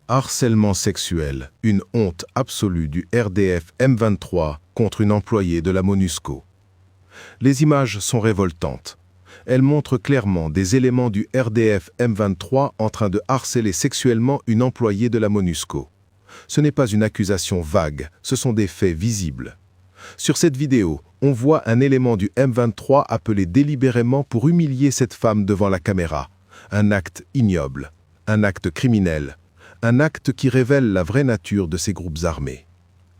Harcèlement sexuel, une honte absolue du RDF M23 contre une employée de la MONUSCO. Les images sont révoltantes. Elles montrent clairement des éléments du RDF M23 en train de harceler sexuellement une employée de la MONUSCO. Ce n'est pas une accusation vague, ce sont des faits visibles. Sur cette vidéo, on voit un élément du M23 appelé délibérément pour humilier cette femme devant la caméra. Un acte ignoble, un acte criminel, un acte qui révèle la vraie nature de ces groupes armés.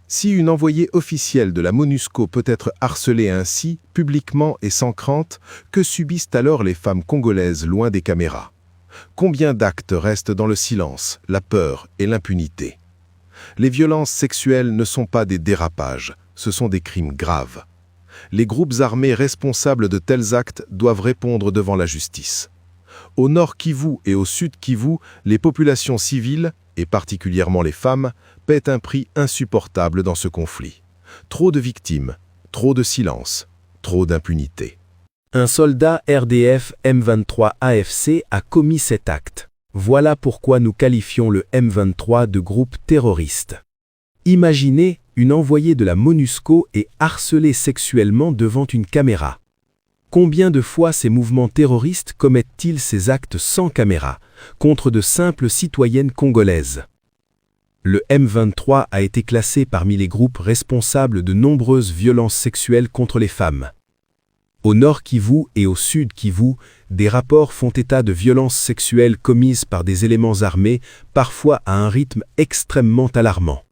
Si une envoyée officielle de la MONUSCO peut être harcelée ainsi, publiquement et sans crainte, que subissent alors les femmes congolaises loin des caméras? Combien d'actes restent dans le silence, la peur et l'impunité? Les violences sexuelles ne sont pas des dérapages, ce sont des crimes graves. Les groupes armés responsables de tels actes doivent répondre devant la justice. Au nord Kivu et au sud Kivu, les populations civiles, et particulièrement les femmes, paient un prix insupportable dans ce conflit. Trop de victimes, trop de silence, trop d'impunité. Un soldat RDF M23 AFC a commis cet acte. Voilà pourquoi nous qualifions le M23 de groupe terroriste. Imaginez, une envoyée de la MONUSCO est harcelée sexuellement devant une caméra. Combien de fois ces mouvements terroristes commettent-ils ces actes sans caméra, contre de simples citoyennes congolaises? Le M23 a été classé parmi les groupes responsables de nombreuses violences sexuelles contre les femmes. Au nord Kivu et au sud Kivu, des rapports font état de violences sexuelles commises par des éléments armés, parfois à un rythme extrêmement alarmant.